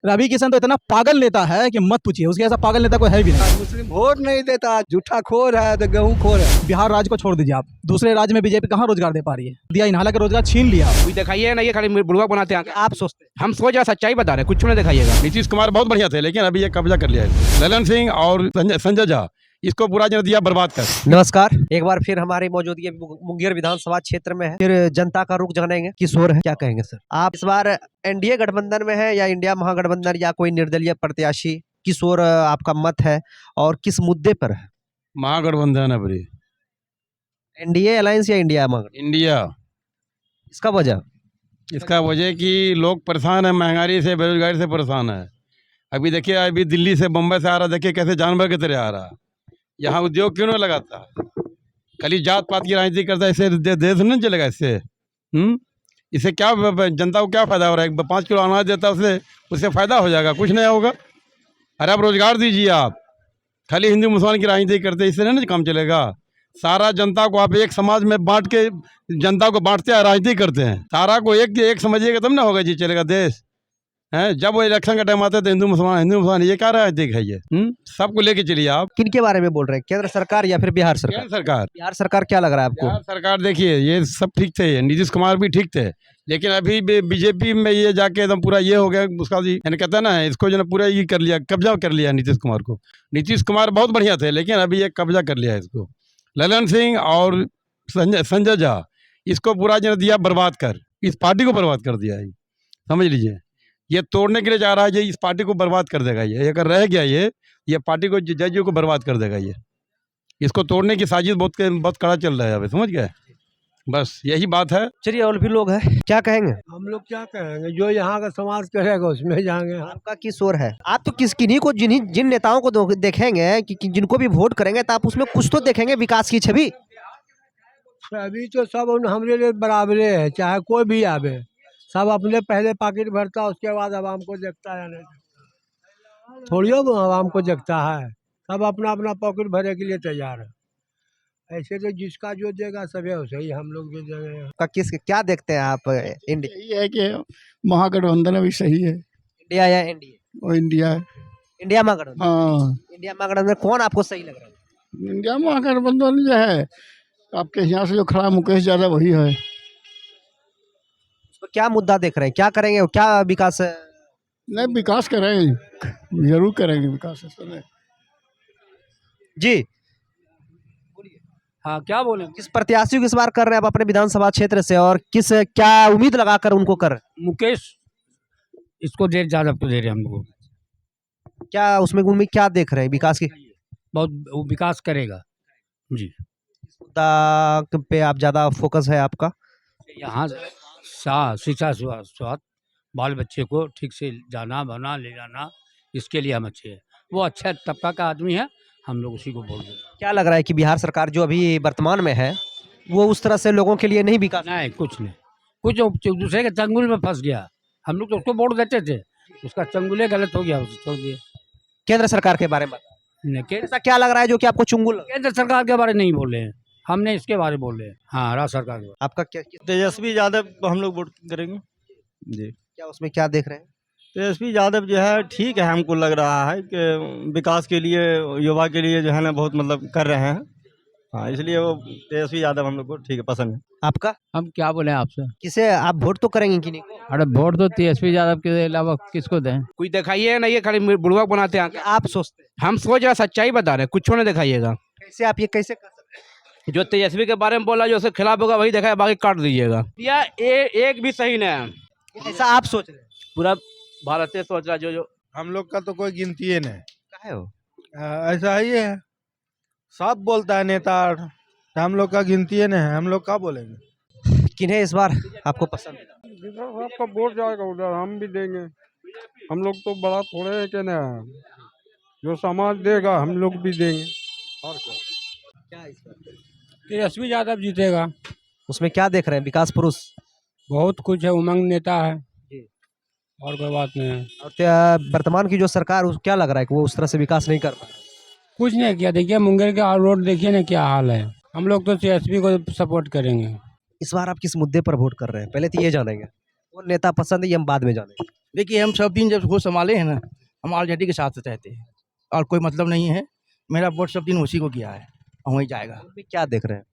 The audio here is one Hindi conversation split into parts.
रवि किशन तो इतना पागल नेता है कि मत पूछिए, उसके ऐसा पागल नेता कोई है भी नहीं। मुस्लिम वोट नहीं देता, झूठा खोर है तो गेहूं खोर है। बिहार राज्य को छोड़ दीजिए, आप दूसरे राज्य में बीजेपी कहाँ रोजगार दे पा रही है? दिया इन हालांकि रोजगार छीन लिया। कोई दिखाइए ना, ये खाली बुड़वा बनाते हैं। आप सोचते हैं हम सोच रहे सच्चाई बता रहे, कुछ नहीं दिखाइएगा। नीतीश कुमार बहुत बढ़िया थे, लेकिन अभी ये कब्जा कर लिया है ललन सिंह और संजय झा, इसको पूरा जन दिया बर्बाद कर। नमस्कार, एक बार फिर हमारी मौजूदगी मुंगेर विधानसभा क्षेत्र में है। फिर जनता का रुख जानेंगे, किशोर है, क्या कहेंगे सर? आप इस बार एनडीए गठबंधन में है या इंडिया महागठबंधन या कोई निर्दलीय प्रत्याशी? किशोर आपका मत है और किस मुद्दे पर है? महागठबंधन है बड़ी। एनडीए अलायंस या इंडिया महागठबंधन? इंडिया। इसका वजह? इसका वजह कि लोग परेशान है, महंगाई से, बेरोजगारी से परेशान है। अभी देखिए, अभी दिल्ली से बम्बई से आ रहा, देखिए कैसे जानवर की तरह आ रहा। यहाँ उद्योग क्यों नहीं लगाता? खाली जात पात की राजनीति करता है, इससे देश नहीं चलेगा। इससे इससे क्या जनता को क्या फायदा हो रहा है? 5 किलो अनाज देता है, उससे फायदा हो जाएगा? कुछ नहीं होगा। अरे आप रोजगार दीजिए, आप खाली हिंदू मुसलमान की राजनीति करते, इससे नहीं काम चलेगा। सारा जनता को आप एक समाज में बांट के जनता को बांटते हैं, राजनीति करते हैं। सारा को एक समझिएगा तब ना होगा जी, चलेगा देश। हैं, जब वो इलेक्शन का टाइम आता है तो हिंदू मुसलमान ये क्या राजनीतिक है? ये सबको लेके चलिए आप। किन के बारे में बोल रहे हैं, केंद्र सरकार या फिर बिहार सरकार? केंद्र सरकार। बिहार सरकार क्या लग रहा है आपको? बिहार सरकार देखिए, ये सब ठीक थे, नीतीश कुमार भी ठीक थे, लेकिन अभी बीजेपी में ये जाके एकदम पूरा ये हो गया उसका जी, यानी कहता है ना, इसको जो ना पूरा ये कर लिया, कब्जा कर लिया नीतीश कुमार को। नीतीश कुमार बहुत बढ़िया थे, लेकिन अभी ये कब्जा कर लिया है इसको। ललन सिंह और संजय झा, इसको पूरा जो दिया बर्बाद कर, इस पार्टी को बर्बाद कर दिया है, समझ लीजिए। ये तोड़ने के लिए जा रहा है, ये इस पार्टी को बर्बाद कर देगा। ये अगर रह गया ये पार्टी को, जजों को बर्बाद कर देगा। ये इसको तोड़ने की साजिश बहुत कड़ा चल रहा है अभी, समझ गए? बस यही बात है। चलिए, और भी लोग हैं, क्या कहेंगे? हम लोग क्या कहेंगे, जो यहाँ का समाज करेगा उसमें जाएंगे। आपका किशोर है, आप तो किन्हीं को जिन नेताओं को देखेंगे कि जिनको भी वोट करेंगे तो आप उसमें कुछ तो देखेंगे विकास की छवि। अभी तो सब हमारे लिए बराबरे है, चाहे कोई भी आवे, सब अपने पहले पॉकेट भरता, उसके बाद आवाम को देखता है। नहीं थोड़ी आवाम को देखता है, सब अपना अपना पॉकेट भरने के लिए तैयार है। ऐसे तो जिसका जो देगा सभी उसे ही हम लोग भी देंगे। क्या देखते हैं आप? इंडिया यही है कि महागठबंधन भी सही है। इंडिया या एनडीए? और इंडिया है। इंडिया महागठबंधन। हाँ, इंडिया महागठबंधन कौन आपको सही लग रहा है? इंडिया महागठबंधन जो है, आपके यहाँ से जो खड़ा मुकेश यादव वही है। तो क्या मुद्दा देख रहे हैं, क्या करेंगे, क्या विकास? नहीं, विकास करेंगे, जरूर करेंगे विकास इसमें। जी हाँ, क्या बोले? किस प्रत्याशी को इस बार कर रहे हैं आप अपने विधानसभा क्षेत्र से, और किस क्या उम्मीद लगाकर उनको कर रहे हैं? मुकेश इसको यादव को दे रहे हैं हम लोग। क्या उसमें उम्मीद क्या देख रहे हैं विकास की? बहुत वो विकास करेगा जी। मुद्दा पे आप ज्यादा फोकस है आपका? यहाँ शिक्षा स्वास्थ्य, बाल बच्चे को ठीक से जाना बना ले जाना, इसके लिए हम अच्छे हैं। वो अच्छा तबका का आदमी है, हम लोग उसी को बोल रहे हैं। क्या लग रहा है कि बिहार सरकार जो अभी वर्तमान में है वो उस तरह से लोगों के लिए नहीं विकास? नहीं, कुछ नहीं, कुछ दूसरे के चंगुल में फंस गया। हम लोग तो उसको वोट देते थे, उसका चंगुले गलत हो गया, उसे छोड़ दिए। केंद्र सरकार के बारे में ऐसा क्या लग रहा है जो कि आपको चुंगुल? केंद्र सरकार के बारे में नहीं बोल रहे हैं, हमने इसके बारे में बोल रहे हैं। हाँ, राज्य सरकार के बारे। आपका क्या तेजस्वी यादव हम लोग वोट करेंगे जी। क्या उसमें क्या देख रहे हैं? तेजस्वी यादव जो है ठीक है, हमको लग रहा है कि विकास के लिए, युवा के लिए जो है ना बहुत मतलब कर रहे हैं। हाँ, इसलिए वो तेजस्वी यादव हम लोग को ठीक है, पसंद है। आपका? हम क्या बोले आपसे? किसे आप वोट तो करेंगे कि नहीं? अरे वोट तो तेजस्वी यादव के अलावा किसको दें? कोई दिखाइए ना, ये खाली बुड़वा बनाते हैं। आप सोचते हैं? हम सोच रहे सच्चाई बता रहे, कुछ नहीं दिखाइएगा। कैसे आप ये कैसे कर सकते हैं? जो तेजस्वी के बारे में बोला, जो उसके खिलाफ होगा वही दिखाया, बाकी काट दीजिएगा। या एक भी सही नहीं है। ऐसा आप सोच रहे हैं? पूरा भारत से सोच रहा जो हम लोग का तो कोई गिनती है नहीं। क्या है वो? ऐसा ही है, सब बोलता है नेता, हम लोग का गिनती है नहीं, हम लोग क्या बोलेंगे? किन्हें इस बार आपको पसंद है? आपका वोट जाएगा उधर, हम भी देंगे। हम लोग तो बड़ा थोड़े है कि नहीं, जो समाज देगा हम लोग भी देंगे। और क्या इस बार? तेजस्वी यादव जीतेगा। उसमें क्या देख रहे हैं विकास पुरुष? बहुत कुछ है, उमंग नेता है और कोई बात नहीं है। और वर्तमान की जो सरकार, क्या लग रहा है कि वो उस तरह से विकास नहीं कर पा रहा? कुछ नहीं किया। देखिए मुंगेर का रोड देखिए ना क्या हाल है। हम लोग तो तेजस्वी को सपोर्ट करेंगे। इस बार आप किस मुद्दे पर वोट कर रहे हैं, पहले तो ये जानेंगे। वो नेता पसंद है, ये हम बाद में जानेंगे। देखिए हम सब दिन जब होश संभाले हैं ना, हम आरजेडी के साथ रहते हैं और कोई मतलब नहीं है। मेरा वोट सब दिन उसी को किया है और वही जाएगा। अभी क्या देख रहे हैं?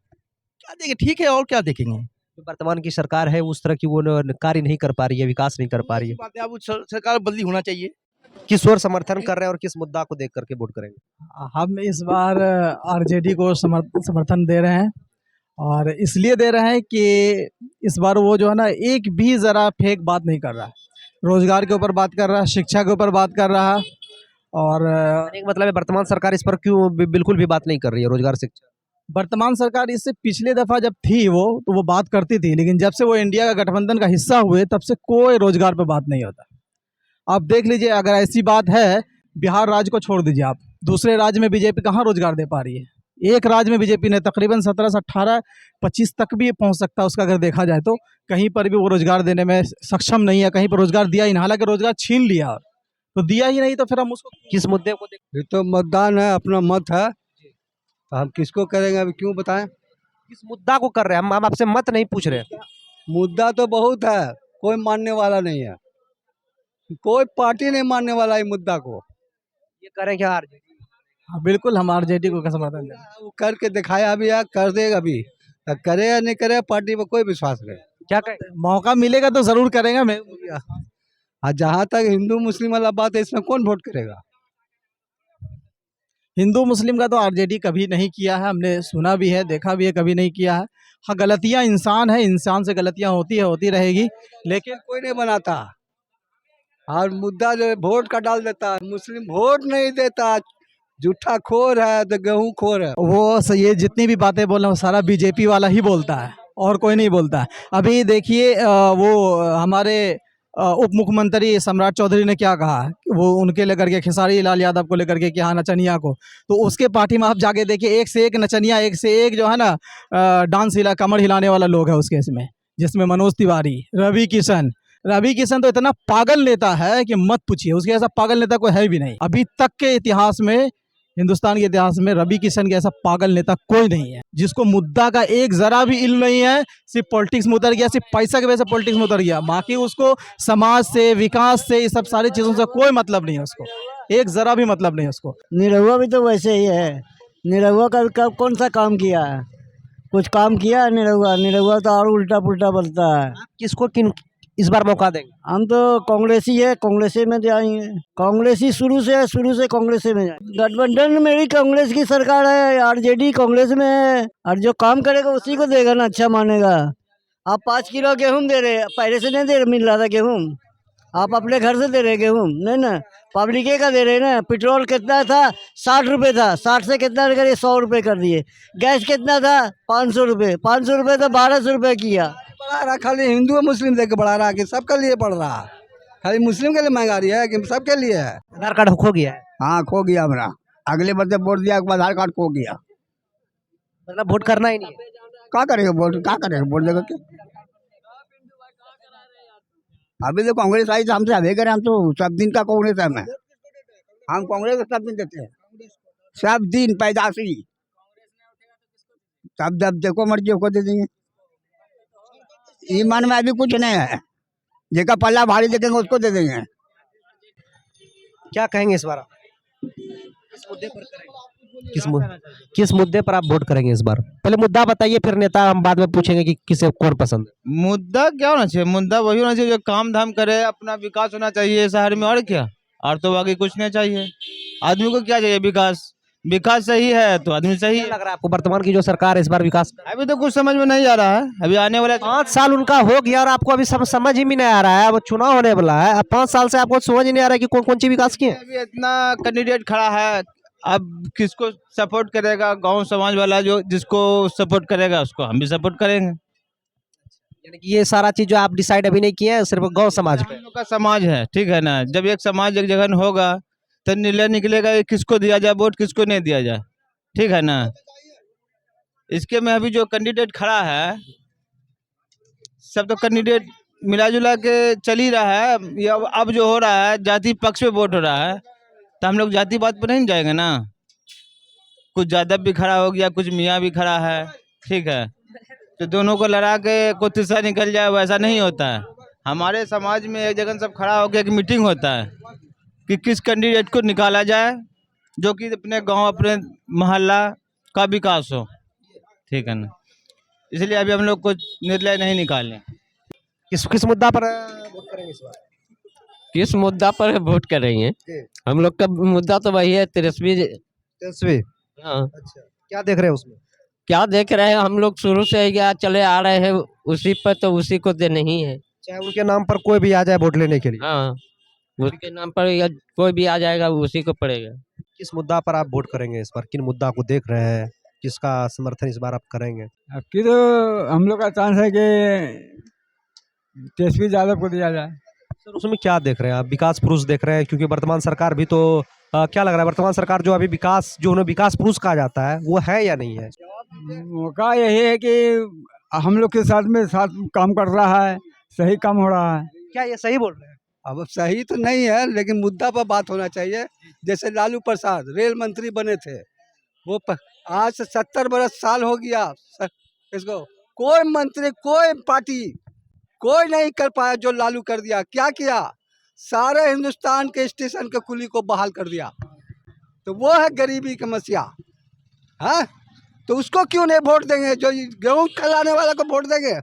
क्या देखें, ठीक है और क्या देखेंगे। जो वर्तमान की सरकार है उस तरह की वो कार्य नहीं कर पा रही है, विकास नहीं कर पा रही है। बात है, अब सरकार बदली होना चाहिए। किस ओर समर्थन कर रहे हैं और किस मुद्दा को देख करके वोट करेंगे? हम इस बार आरजेडी को समर्थन दे रहे हैं और इसलिए दे रहे हैं कि इस बार वो जो है ना एक भी ज़रा फेक बात नहीं कर रहा है। रोजगार के ऊपर बात कर रहा है, शिक्षा के ऊपर बात कर रहा है और एक मतलब है वर्तमान सरकार इस पर क्यों बिल्कुल भी बात नहीं कर रही है, रोजगार शिक्षा? वर्तमान सरकार इससे पिछले दफ़ा जब थी वो तो वो बात करती थी, लेकिन जब से वो इंडिया का गठबंधन का हिस्सा हुए तब से कोई रोजगार पे बात नहीं होता। आप देख लीजिए, अगर ऐसी बात है, बिहार राज्य को छोड़ दीजिए आप, दूसरे राज्य में बीजेपी कहाँ रोजगार दे पा रही है। एक राज्य में बीजेपी ने तकरीबन 17 से 18, 25 तक भी पहुंच सकता है उसका, अगर देखा जाए तो कहीं पर भी वो रोजगार देने में सक्षम नहीं है, कहीं पर रोजगार दिया ही नहीं, हालांकि रोजगार छीन लिया तो दिया ही नहीं, तो फिर हम उसको किस मुद्दे को देख? ये तो मतदान है, अपना मत है, तो हम किसको करेंगे अभी क्यों बताएं। किस मुद्दा को कर रहे हैं? हम आपसे मत नहीं पूछ रहे हैं। मुद्दा तो बहुत है, कोई मानने वाला नहीं है, कोई पार्टी नहीं मानने वाला है मुद्दा को। ये करें क्या आरजेडी? हाँ, बिल्कुल हम आरजेडी को समर्थन देंगे। वो करके दिखाया भी है, कर देगा भी, करे या नहीं करे पार्टी पर कोई विश्वास नहीं। क्या कहें? मौका मिलेगा तो जरूर करेंगे। मैं और जहाँ तक हिंदू मुस्लिम वाला बात है, इसमें कौन वोट करेगा। हिंदू मुस्लिम का तो आरजेडी कभी नहीं किया है, हमने सुना भी है, देखा भी है, कभी नहीं किया है। हाँ, गलतियाँ इंसान है, इंसान से गलतियाँ होती है, होती रहेगी, लेकिन कोई नहीं बनाता। और मुद्दा जो है वोट का डाल देता है, मुस्लिम वोट नहीं देता, झूठा खोर है तो गेहूं खोर है। वो ये जितनी भी बातें बोल रहे हैं वो सारा बीजेपी वाला ही बोलता है और कोई नहीं बोलता है। अभी देखिए वो हमारे उप मुख्यमंत्री सम्राट चौधरी ने क्या कहा, वो उनके लेकर के खेसारी लाल यादव को लेकर के कि हाँ नचनिया को, तो उसके पार्टी में आप जाके देखिए एक से एक नचनिया, एक से एक जो है ना डांस कमर हिलाने वाला लोग है उसके इसमें, जिसमें मनोज तिवारी, रवि किशन तो इतना पागल नेता है कि मत पूछिए, उसके ऐसा पागल नेता कोई है भी नहीं। अभी तक के इतिहास में, हिंदुस्तान के इतिहास में रवि किशन के ऐसा पागल नेता कोई नहीं है जिसको मुद्दा का एक जरा भी इल्म नहीं है, सिर्फ पॉलिटिक्स में उतर गया, सिर्फ पैसा की वजह से पॉलिटिक्स में उतर गया, बाकी उसको समाज से, विकास से, ये सब सारी चीज़ों से कोई मतलब नहीं है उसको, एक जरा भी मतलब नहीं है उसको। निरहुआ भी तो वैसे ही है। निरहुआ का कौन सा काम किया है? कुछ काम किया है निरहुआ तो और उल्टा पुल्टा बोलता है। किसको किन इस बार मौका देंगे? हम तो कांग्रेसी है, कांग्रेसी में जाएंगे। कांग्रेसी शुरू से कांग्रेसी में जाएंगे। गठबंधन में भी कांग्रेस की सरकार है, आरजेडी कांग्रेस में है, और जो काम करेगा उसी को देगा ना, अच्छा मानेगा। आप 5 किलो गेहूं दे रहे, पहले से नहीं दे मिल रहा था गेहूं, आप अपने घर से दे रहे गेहूं, नहीं ना, पब्लिक का दे रहे ना। पेट्रोल कितना था? 60 रुपये था, 60 से कितना करे 100 रुपये कर दिए। गैस कितना था? 500 रुपये, 500 रुपये तो 1200 रुपये किया। बढ़ा रहा, खाली हिंदू और मुस्लिम देख के बढ़ा रहा कि सबके लिए बढ़ रहा, खाली मुस्लिम के लिए महंगाई है कि सबके लिए है। आधार कार्ड खो गया है, हाँ खो गया हमारा, अगले बार जब वोट दिया आधार कार्ड खो गया। मतलब वोट करना ही नहीं है। क्या करेगा वोट देगा के। अभी तो कांग्रेस आई तो हमसे हवे करें, हम तो सब दिन का कांग्रेस है। हम कांग्रेस को सब दिन देते हैं, सब दिन पैदाशी, सब जब देखो मर्जी को दे देंगे। ईमान में अभी कुछ नहीं है, जेका पल्ला भारी देखेंगे उसको दे देंगे। क्या कहेंगे इस बार आप? किस मुद्दे पर करेंगे? किस मुद्दे पर आप वोट करेंगे इस बार? पहले मुद्दा बताइए, फिर नेता हम बाद में पूछेंगे कि किसे कौन पसंद है। मुद्दा क्या होना चाहिए? मुद्दा वही होना चाहिए जो काम धाम करे, अपना विकास होना चाहिए शहर में, और क्या, और तो बाकी कुछ नहीं चाहिए। आदमी को क्या चाहिए? विकास सही है तो आदमी सही है। लग रहा है आपको वर्तमान की जो सरकार है इस बार विकास? अभी तो कुछ समझ में नहीं आ रहा है, अभी आने वाला 5 साल उनका हो गया और आपको अभी समझ ही नहीं आ रहा है। अब चुनाव होने वाला है, अब 5 साल से आपको समझ ही नहीं आ रहा है कि कौन कौन सी विकास किए। अभी इतना कैंडिडेट खड़ा है, अब किसको सपोर्ट करेगा? गांव समाज वाला जो जिसको सपोर्ट करेगा उसको हम भी सपोर्ट करेंगे। यानी कि ये सारा चीज जो आप डिसाइड अभी नहीं किए हैं, सिर्फ गांव समाज पे। हम लोग का समाज है, ठीक है ना। जब एक समाज एक जगह होगा तो निर्णय निकलेगा कि किसको दिया जाए वोट, किसको नहीं दिया जाए, ठीक है ना। इसके में अभी जो कैंडिडेट खड़ा है, सब तो कैंडिडेट मिला जुला के चल ही रहा है। ये अब जो हो रहा है जाति पक्ष पे वोट हो रहा है, तो हम लोग जाति बात पर नहीं जाएंगे ना। कुछ यादव भी खड़ा हो गया, कुछ मियाँ भी खड़ा है, ठीक है, तो दोनों को लड़ा के कोई तीसरा निकल जाए वैसा नहीं होता है। हमारे समाज में एक जगह सब खड़ा होकर एक मीटिंग होता है कि किस कैंडिडेट को निकाला जाए जो कि अपने गांव अपने मोहल्ला का विकास हो, ठीक है ना। इसलिए अभी हम लोग कुछ निर्णय नहीं निकाले। किस मुद्दा पर वोट करेंगे इस बार? किस मुद्दा पर वोट करेंगे? हम लोग का मुद्दा तो वही है, तेजस्वी। हाँ। अच्छा, क्या देख रहे हैं उसमें? क्या देख रहे हैं, हम लोग शुरू से ही चले आ रहे हैं उसी पर, तो उसी को देने ही है। चाहे उनके नाम पर कोई भी आ जाए वोट लेने के लिए। हाँ, उसके नाम पर या कोई भी आ जाएगा उसी को पड़ेगा। किस मुद्दा पर आप वोट करेंगे इस बार? किन मुद्दा को देख रहे हैं? किसका समर्थन इस बार आप करेंगे? अब की तो हम लोग का चांस है कि तेजस्वी यादव को दिया जाए। सर उसमें क्या देख रहे हैं आप? विकास पुरुष देख रहे हैं? क्योंकि वर्तमान सरकार भी तो क्या लग रहा है वर्तमान सरकार जो अभी विकास जो उन्हें विकास पुरुष कहा जाता है वो है या नहीं है? मौका यही है कि हम लोग के साथ काम कर रहा है, सही काम हो रहा है। क्या ये सही बोल रहे हैं? अब सही तो नहीं है लेकिन मुद्दा पर बात होना चाहिए। जैसे लालू प्रसाद रेल मंत्री बने थे, वो आज से 70 बरस साल हो गया इसको, कोई मंत्री कोई पार्टी कोई नहीं कर पाया जो लालू कर दिया। क्या किया? सारे हिंदुस्तान के स्टेशन के कुली को बहाल कर दिया। तो वो है गरीबी की समस्या। हाँ, तो उसको क्यों नहीं वोट देंगे? जो गेहूं खिलाने वाला को वोट देंगे?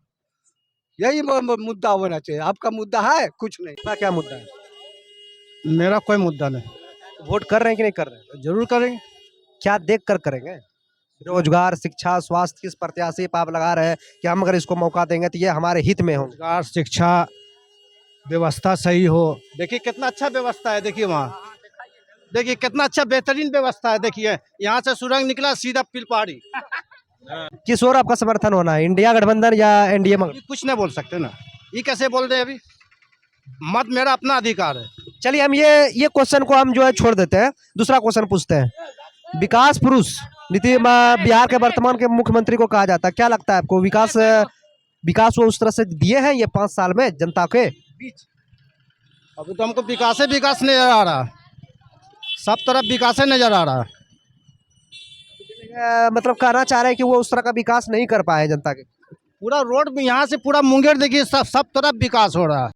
यही मुद्दा होना चाहिए। आपका मुद्दा है? कुछ नहीं। आपका क्या मुद्दा है? मेरा कोई मुद्दा नहीं। वोट कर रहे हैं कि नहीं कर रहे हैं? जरूर करेंगे। क्या देख कर करेंगे? रोजगार, शिक्षा, स्वास्थ्य किस प्रत्याशी पे आप लगा रहे हैं कि हम अगर इसको मौका देंगे तो ये हमारे हित में हो? रोजगार, शिक्षा, व्यवस्था सही हो। देखिए कितना अच्छा व्यवस्था है। देखिए वहाँ देखिए कितना अच्छा बेहतरीन व्यवस्था है। देखिए यहाँ से सुरंग निकला सीधा पिलपहाड़ी। किस ओर आपका समर्थन होना है, इंडिया गठबंधन या एनडीए? कुछ नहीं बोल सकते ना, ये कैसे बोल रहे हैं अभी? मत मेरा अपना अधिकार है। चलिए हम ये क्वेश्चन को हम जो है छोड़ देते हैं, दूसरा क्वेश्चन पूछते हैं। विकास पुरुष बिहार के वर्तमान के मुख्यमंत्री को कहा जाता है, क्या लगता है आपको? विकास वो उस तरह से दिए हैं ये 5 साल में जनता के बीच? अभी तो हमको विकास नजर आ रहा, सब तरफ विकास नजर आ रहा। मतलब कहना चाह रहे हैं कि वो उस तरह का विकास नहीं कर पाए जनता के। पूरा रोड में यहाँ से पूरा मुंगेर देखिए सब तरफ विकास हो रहा है।